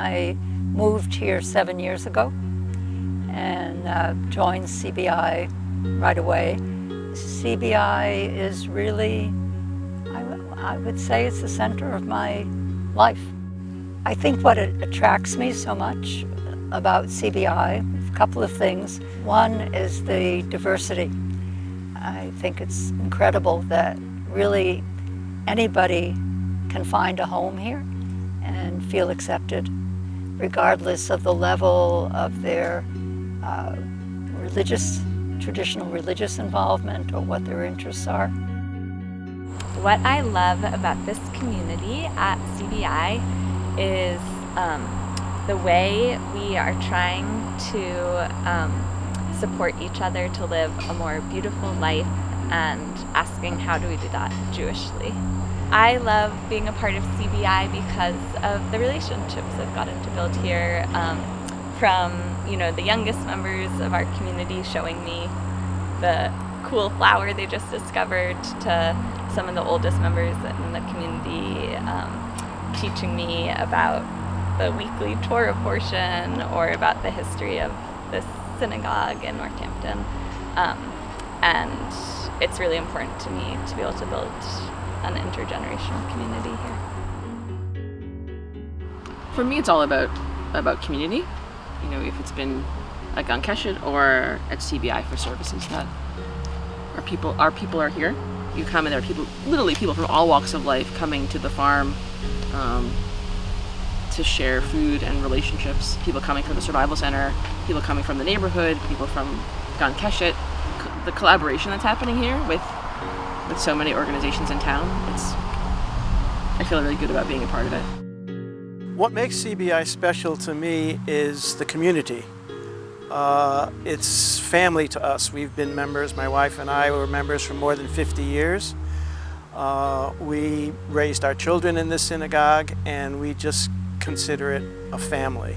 I moved here 7 years ago and joined CBI right away. CBI is really, I would say it's the center of my life. I think what attracts me so much about CBI, a couple of things. One is the diversity. I think it's incredible that really anybody can find a home here and feel accepted, regardless of the level of their traditional religious involvement or what their interests are. What I love about this community at CBI is the way we are trying to support each other to live a more beautiful life and asking how do we do that Jewishly. I love being a part of CBI because of the relationships I've gotten to build here, from the youngest members of our community showing me the cool flower they just discovered to some of the oldest members in the community teaching me about the weekly Torah portion or about the history of this synagogue in Northampton. And it's really important to me to be able to build an intergenerational community here. For me, it's all about community. If it's been at Gan Keshet or at CBI for services, that our people are here. You come and there are people, literally people from all walks of life coming to the farm to share food and relationships. People coming from the survival center, people coming from the neighborhood, people from Gan Keshet. The collaboration that's happening here with so many organizations in town, I feel really good about being a part of it. What makes CBI special to me is the community. It's family to us. We've been members, my wife and I were members for more than 50 years. We raised our children in this synagogue and we just consider it a family.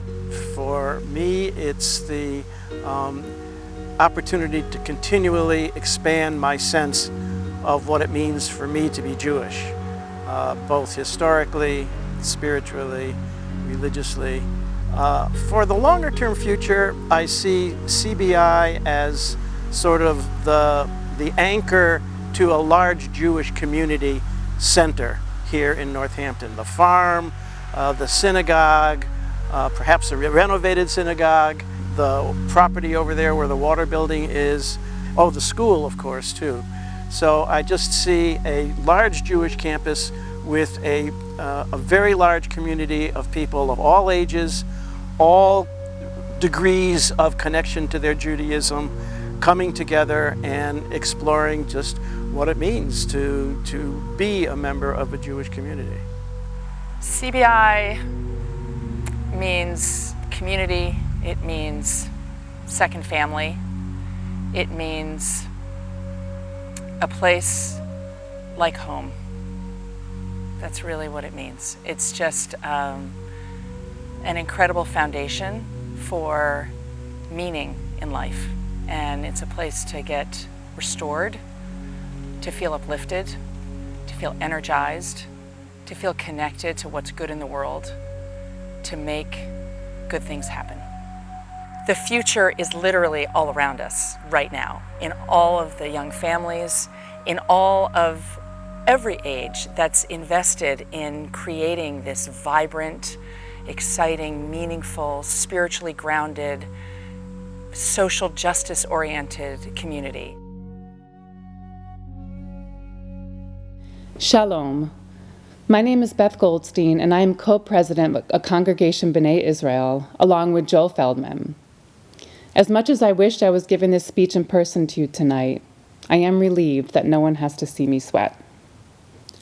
For me, it's the opportunity to continually expand my sense of what it means for me to be Jewish, both historically, spiritually, religiously. For the longer term future, I see CBI as sort of the anchor to a large Jewish community center here in Northampton. The farm, the synagogue, perhaps a renovated synagogue, the property over there where the water building is, the school, of course, too. So I just see a large Jewish campus with a very large community of people of all ages, all degrees of connection to their Judaism, coming together and exploring just what it means to be a member of a Jewish community. CBI means community, it means second family, it means a place like home. That's really what it means. It's just an incredible foundation for meaning in life. And it's a place to get restored, to feel uplifted, to feel energized, to feel connected to what's good in the world, to make good things happen. The future is literally all around us right now, in all of the young families, in all of every age that's invested in creating this vibrant, exciting, meaningful, spiritually grounded, social justice-oriented community. Shalom. My name is Beth Goldstein, and I am co-president of Congregation B'nai Israel, along with Joel Feldman. As much as I wished I was giving this speech in person to you tonight, I am relieved that no one has to see me sweat.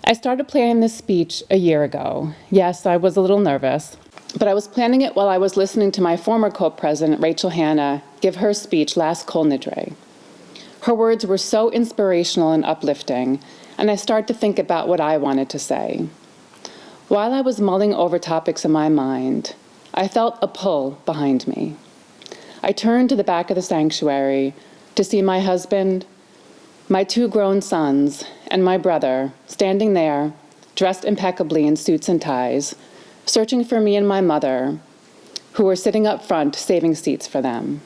I started planning this speech a year ago. Yes, I was a little nervous, but I was planning it while I was listening to my former co-president, Rachel Hanna, give her speech last Kol Nidre. Her words were so inspirational and uplifting, and I started to think about what I wanted to say. While I was mulling over topics in my mind, I felt a pull behind me. I turned to the back of the sanctuary to see my husband, my 2 grown sons, and my brother standing there, dressed impeccably in suits and ties, searching for me and my mother, who were sitting up front saving seats for them.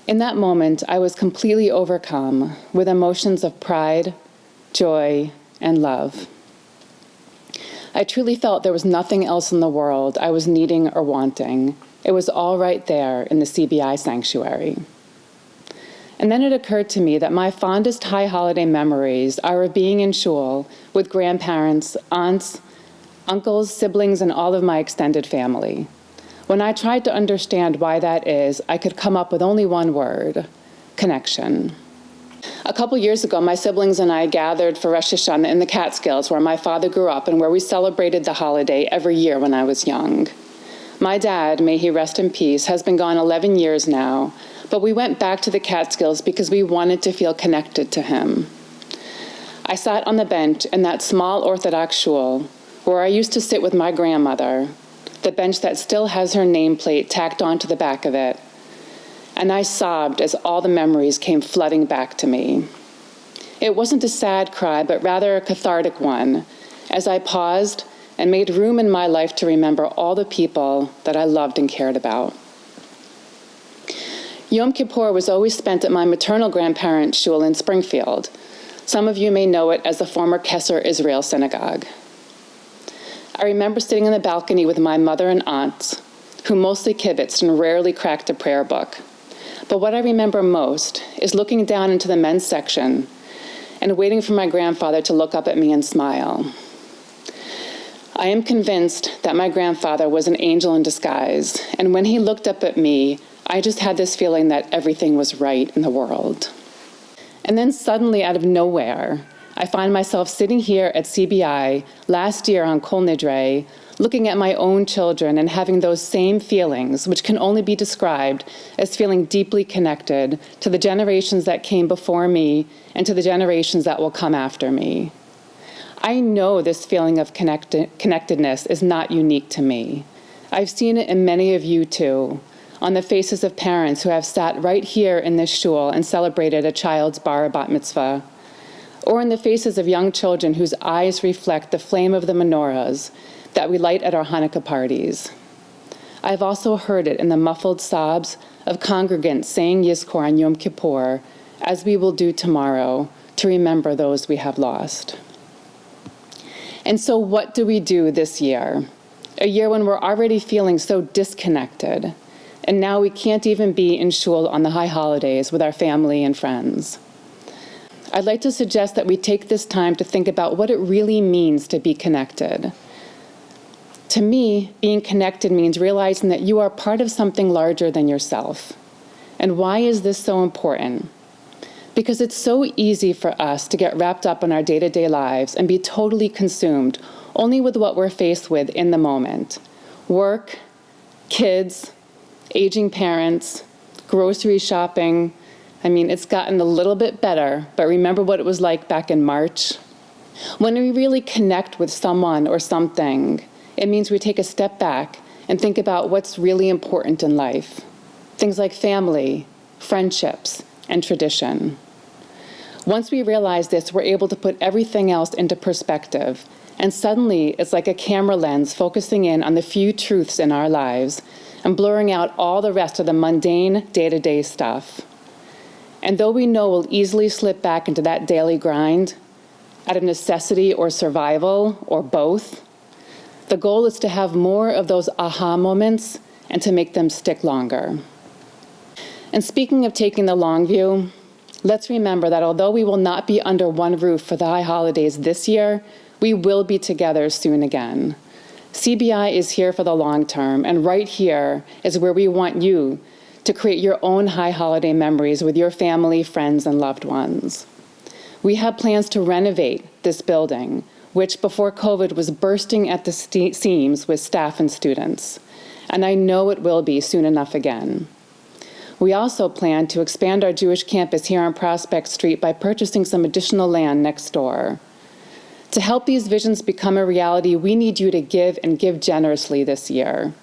In that moment, I was completely overcome with emotions of pride, joy, and love. I truly felt there was nothing else in the world I was needing or wanting. It was all right there in the CBI sanctuary. And then it occurred to me that my fondest high holiday memories are of being in shul with grandparents, aunts, uncles, siblings, and all of my extended family. When I tried to understand why that is, I could come up with only one word: connection. A couple years ago, my siblings and I gathered for Rosh Hashanah in the Catskills, where my father grew up and where we celebrated the holiday every year when I was young. My dad, may he rest in peace, has been gone 11 years now, but we went back to the Catskills because we wanted to feel connected to him. I sat on the bench in that small Orthodox shul where I used to sit with my grandmother, the bench that still has her nameplate tacked onto the back of it, and I sobbed as all the memories came flooding back to me. It wasn't a sad cry, but rather a cathartic one, as I paused and made room in my life to remember all the people that I loved and cared about. Yom Kippur was always spent at my maternal grandparents' shul in Springfield. Some of you may know it as the former Kesser Israel Synagogue. I remember sitting in the balcony with my mother and aunts, who mostly kibitzed and rarely cracked a prayer book. But what I remember most is looking down into the men's section and waiting for my grandfather to look up at me and smile. I am convinced that my grandfather was an angel in disguise, and when he looked up at me, I just had this feeling that everything was right in the world. And then suddenly, out of nowhere, I find myself sitting here at CBI last year on Kol Nidre, looking at my own children and having those same feelings, which can only be described as feeling deeply connected to the generations that came before me and to the generations that will come after me. I know this feeling of connectedness is not unique to me. I've seen it in many of you too, on the faces of parents who have sat right here in this shul and celebrated a child's bar or bat mitzvah, or in the faces of young children whose eyes reflect the flame of the menorahs that we light at our Hanukkah parties. I've also heard it in the muffled sobs of congregants saying Yizkor on Yom Kippur, as we will do tomorrow, to remember those we have lost. And so what do we do this year? A year when we're already feeling so disconnected, and now we can't even be in shul on the high holidays with our family and friends. I'd like to suggest that we take this time to think about what it really means to be connected. To me, being connected means realizing that you are part of something larger than yourself. And why is this so important? Because it's so easy for us to get wrapped up in our day-to-day lives and be totally consumed only with what we're faced with in the moment. Work, kids, aging parents, grocery shopping. I mean, it's gotten a little bit better, but remember what it was like back in March? When we really connect with someone or something, it means we take a step back and think about what's really important in life. Things like family, friendships, and tradition. Once we realize this, we're able to put everything else into perspective, and suddenly it's like a camera lens focusing in on the few truths in our lives and blurring out all the rest of the mundane, day-to-day stuff. And though we know we'll easily slip back into that daily grind, out of necessity or survival, or both, the goal is to have more of those aha moments and to make them stick longer. And speaking of taking the long view, let's remember that although we will not be under one roof for the high holidays this year, we will be together soon again. CBI is here for the long term, and right here is where we want you to create your own high holiday memories with your family, friends, and loved ones. We have plans to renovate this building, which before COVID was bursting at the seams with staff and students, and I know it will be soon enough again. We also plan to expand our Jewish campus here on Prospect Street by purchasing some additional land next door. To help these visions become a reality, we need you to give and give generously this year.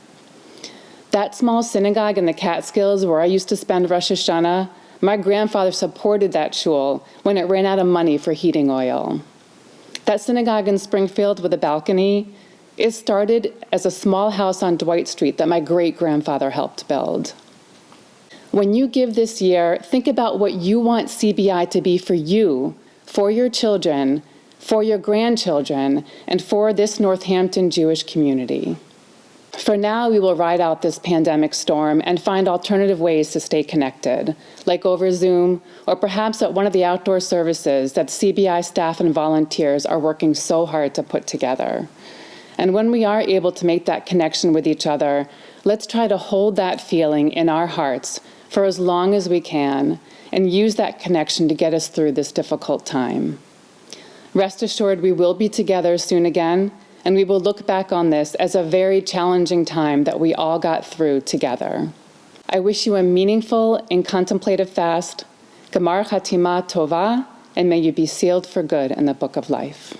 That small synagogue in the Catskills where I used to spend Rosh Hashanah, my grandfather supported that shul when it ran out of money for heating oil. That synagogue in Springfield with a balcony, It started as a small house on Dwight Street that my great-grandfather helped build. When you give this year, think about what you want CBI to be for you, for your children, for your grandchildren, and for this Northampton Jewish community. For now, we will ride out this pandemic storm and find alternative ways to stay connected, like over Zoom, or perhaps at one of the outdoor services that CBI staff and volunteers are working so hard to put together. And when we are able to make that connection with each other, let's try to hold that feeling in our hearts for as long as we can and use that connection to get us through this difficult time. Rest assured, we will be together soon again, and we will look back on this as a very challenging time that we all got through together. I wish you a meaningful and contemplative fast, Gemar Chatima Tova, and may you be sealed for good in the Book of Life.